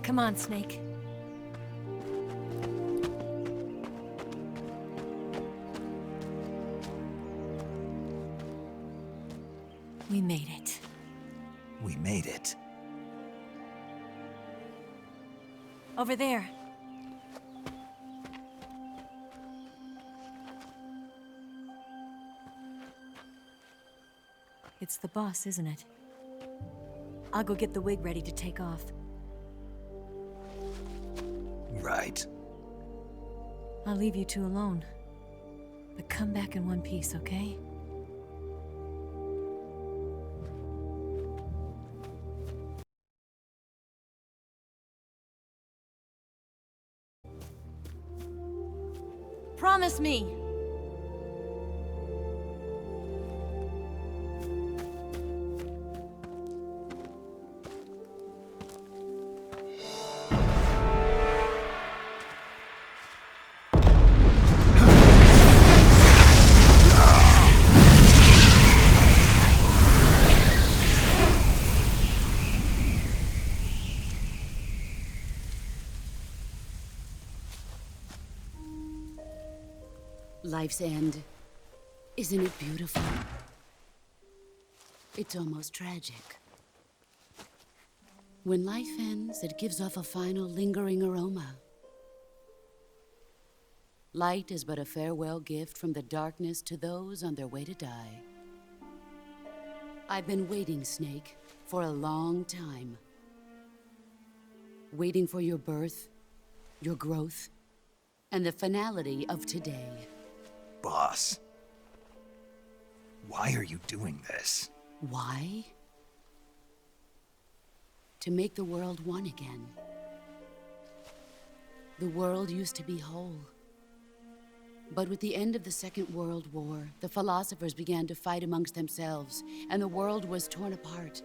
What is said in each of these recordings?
Come on, Snake. We made it. We made it. Over there. It's the boss, isn't it? I'll go get the wig ready to take off. Right. I'll leave you two alone. But come back in one piece, okay? Promise me! Life's end. Isn't it beautiful? It's almost tragic. When life ends, it gives off a final lingering aroma. Light is but a farewell gift from the darkness to those on their way to die. I've been waiting, Snake, for a long time. Waiting for your birth, your growth, and the finality of today. Boss. Why are you doing this? Why? To make the world one again. The world used to be whole. But with the end of the Second World War, the philosophers began to fight amongst themselves, and the world was torn apart.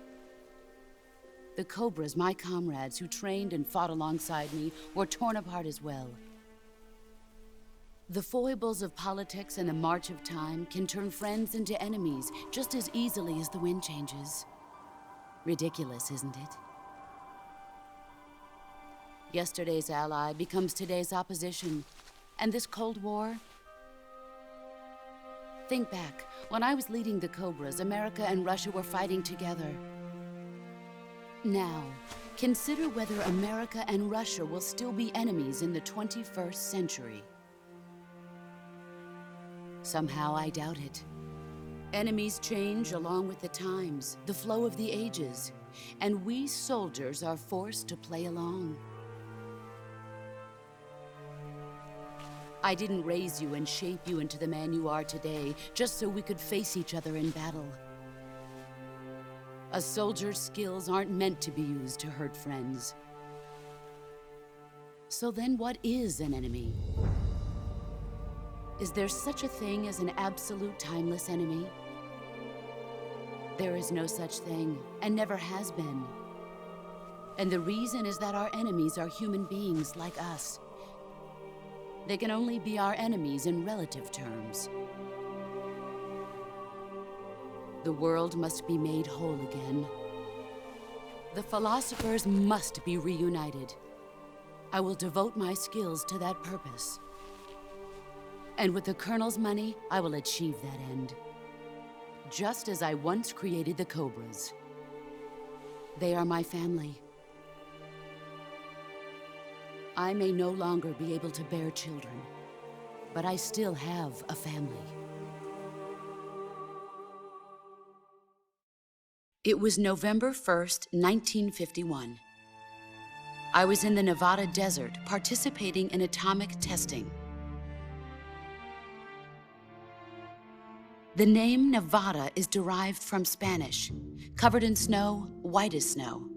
The Cobras, my comrades who trained and fought alongside me, were torn apart as well. The foibles of politics and the march of time can turn friends into enemies just as easily as the wind changes. Ridiculous, isn't it? Yesterday's ally becomes today's opposition. And this Cold War? Think back. When I was leading the Cobras, America and Russia were fighting together. Now, consider whether America and Russia will still be enemies in the 21st century. Somehow I doubt it. Enemies change along with the times, the flow of the ages, and we soldiers are forced to play along. I didn't raise you and shape you into the man you are today just so we could face each other in battle. A soldier's skills aren't meant to be used to hurt friends. So then what is an enemy? Is there such a thing as an absolute timeless enemy? There is no such thing, and never has been. And the reason is that our enemies are human beings like us. They can only be our enemies in relative terms. The world must be made whole again. The philosophers must be reunited. I will devote my skills to that purpose. And with the Colonel's money, I will achieve that end. Just as I once created the Cobras. They are my family. I may no longer be able to bear children, but I still have a family. It was November 1st, 1951. I was in the Nevada desert participating in atomic testing. The name Nevada is derived from Spanish, covered in snow, white as snow.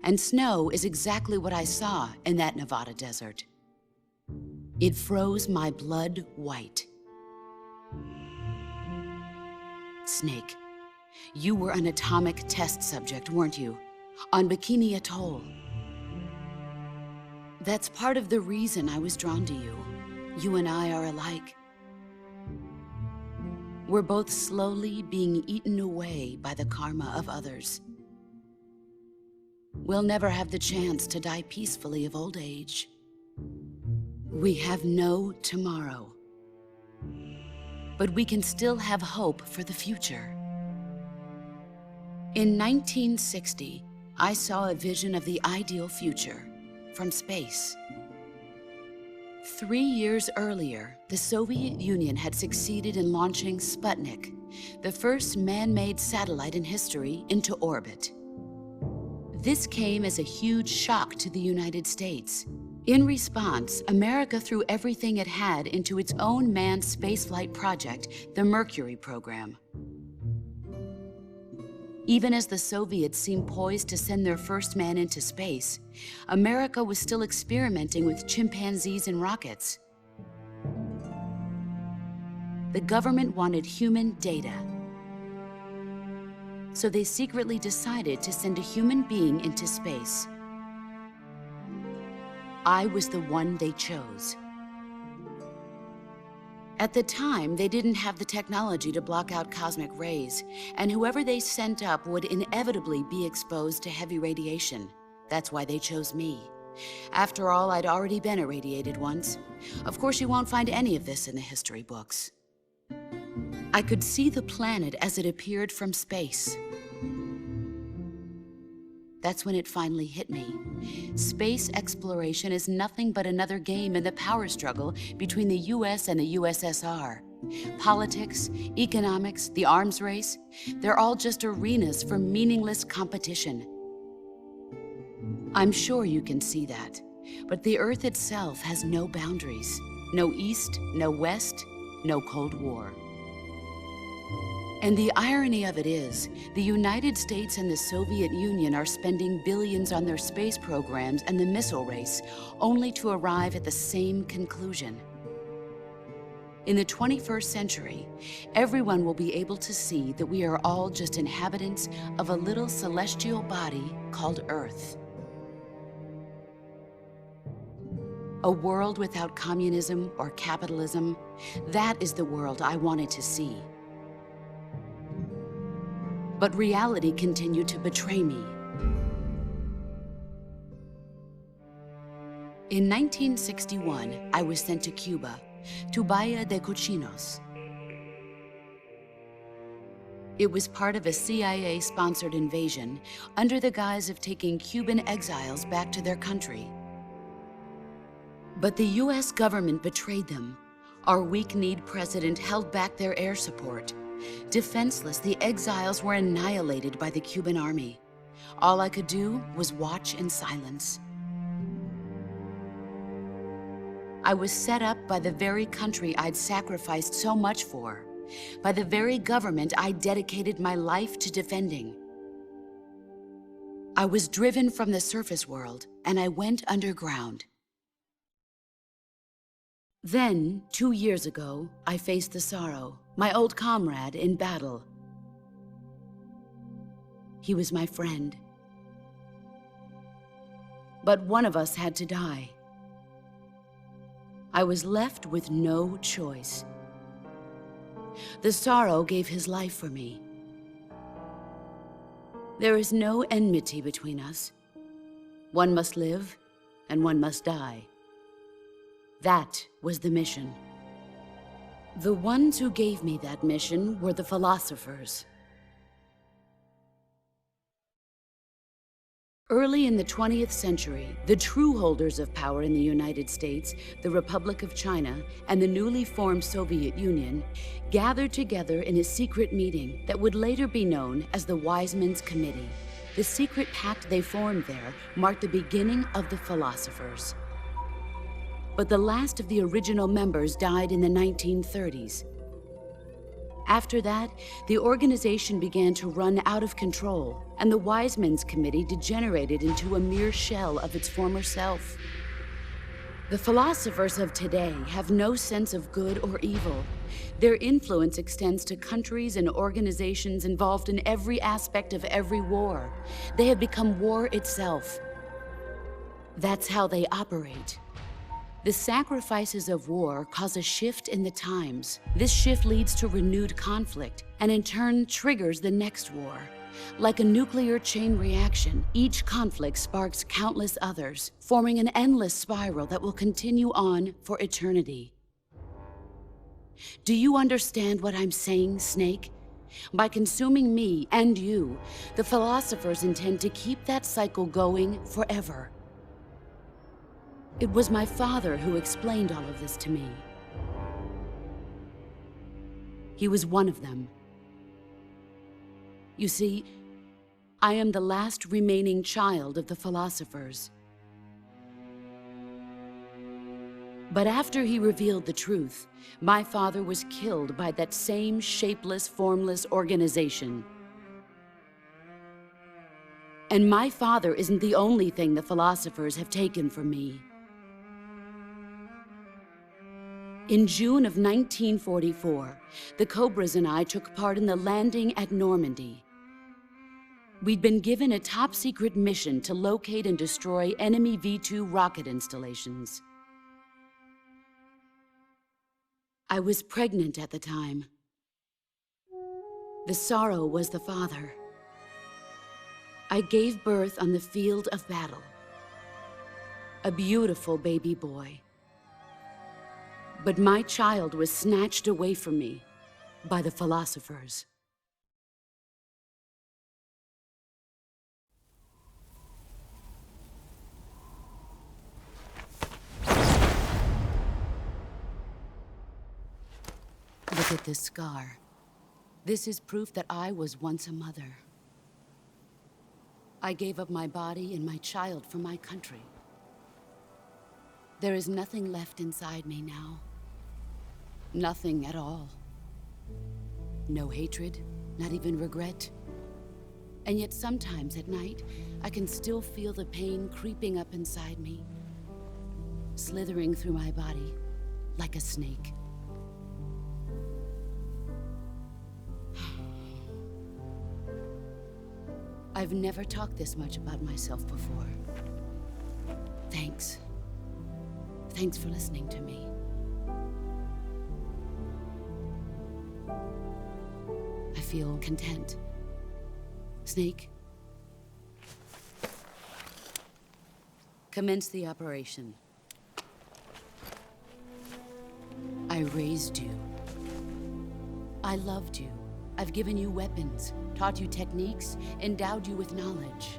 And snow is exactly what I saw in that Nevada desert. It froze my blood white. Snake, you were an atomic test subject, weren't you? On Bikini Atoll. That's part of the reason I was drawn to you. You and I are alike. We're both slowly being eaten away by the karma of others. we'll never have the chance to die peacefully of old age. We have no tomorrow. But we can still have hope for the future. In 1960, I saw a vision of the ideal future from space. 3 years earlier, the Soviet Union had succeeded in launching Sputnik, the first man-made satellite in history, into orbit. This came as a huge shock to the United States. In response, America threw everything it had into its own manned spaceflight project, the Mercury program. Even as the Soviets seemed poised to send their first man into space, America was still experimenting with chimpanzees and rockets. The government wanted human data. So they secretly decided to send a human being into space. I was the one they chose. At the time, they didn't have the technology to block out cosmic rays, and whoever they sent up would inevitably be exposed to heavy radiation. That's why they chose me. After all, I'd already been irradiated once. Of course, you won't find any of this in the history books. I could see the planet as it appeared from space. That's when it finally hit me. Space exploration is nothing but another game in the power struggle between the US and the USSR. Politics, economics, the arms race, they're all just arenas for meaningless competition. I'm sure you can see that, but the Earth itself has no boundaries. No East, no West, no Cold War. And the irony of it is, the United States and the Soviet Union are spending billions on their space programs and the missile race, only to arrive at the same conclusion. In the 21st century, everyone will be able to see that we are all just inhabitants of a little celestial body called Earth. A world without communism or capitalism, that is the world I wanted to see. But reality continued to betray me. In 1961, I was sent to Cuba, to Bahia de Cochinos. It was part of a CIA-sponsored invasion under the guise of taking Cuban exiles back to their country. But the US government betrayed them. Our weak-kneed president held back their air support. Defenseless, the exiles were annihilated by the Cuban army. All I could do was watch in silence. I was set up by the very country I'd sacrificed so much for, by the very government I dedicated my life to defending. I was driven from the surface world, and I went underground. Then, 2 years ago, I faced the Sorrow, my old comrade in battle. He was my friend. But one of us had to die. I was left with no choice. The Sorrow gave his life for me. There is no enmity between us. One must live, and one must die. That was the mission. The ones who gave me that mission were the philosophers. Early in the 20th century, the true holders of power in the United States, the Republic of China, and the newly formed Soviet Union gathered together in a secret meeting that would later be known as the Wise Men's Committee. The secret pact they formed there marked the beginning of the philosophers. But the last of the original members died in the 1930s. After that, the organization began to run out of control, and the Wise Men's Committee degenerated into a mere shell of its former self. The philosophers of today have no sense of good or evil. Their influence extends to countries and organizations involved in every aspect of every war. They have become war itself. That's how they operate. The sacrifices of war cause a shift in the times. This shift leads to renewed conflict, and in turn triggers the next war. Like a nuclear chain reaction, each conflict sparks countless others, forming an endless spiral that will continue on for eternity. Do you understand what I'm saying, Snake? By consuming me and you, the philosophers intend to keep that cycle going forever. It was my father who explained all of this to me. He was one of them. You see, I am the last remaining child of the philosophers. But after he revealed the truth, my father was killed by that same shapeless, formless organization. And my father isn't the only thing the philosophers have taken from me. In June of 1944, the Cobras and I took part in the landing at Normandy. We'd been given a top-secret mission to locate and destroy enemy V-2 rocket installations. I was pregnant at the time. The sorrow was the father. I gave birth on the field of battle. A beautiful baby boy. But my child was snatched away from me by the philosophers. Look at this scar. This is proof that I was once a mother. I gave up my body and my child for my country. There is nothing left inside me now. Nothing at all. No hatred, not even regret. And yet sometimes at night, I can still feel the pain creeping up inside me, slithering through my body like a snake. I've never talked this much about myself before. Thanks. Thanks for listening to me. I feel content. Snake, commence the operation. I raised you. I loved you. I've given you weapons, taught you techniques, endowed you with knowledge.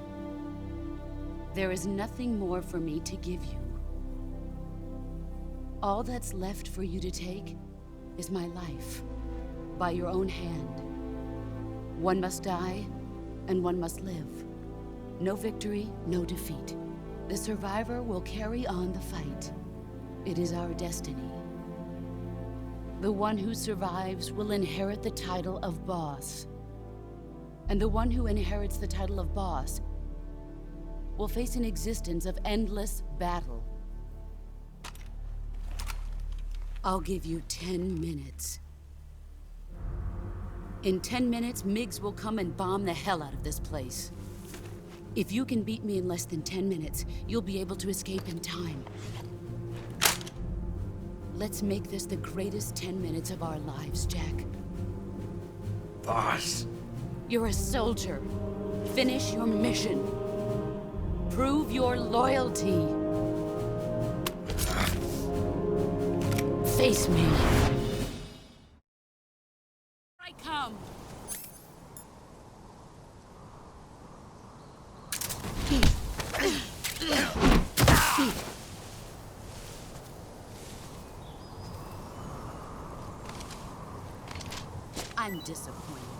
There is nothing more for me to give you. All that's left for you to take is my life, by your own hand. One must die, and one must live. No victory, no defeat. The survivor will carry on the fight. It is our destiny. The one who survives will inherit the title of boss. And the one who inherits the title of boss will face an existence of endless battle. I'll give you 10 minutes. In 10 minutes, MiGs will come and bomb the hell out of this place. If you can beat me in less than 10 minutes, you'll be able to escape in time. Let's make this the greatest 10 minutes of our lives, Jack. Boss. You're a soldier. Finish your mission. Prove your loyalty. Face me. I come. I'm disappointed.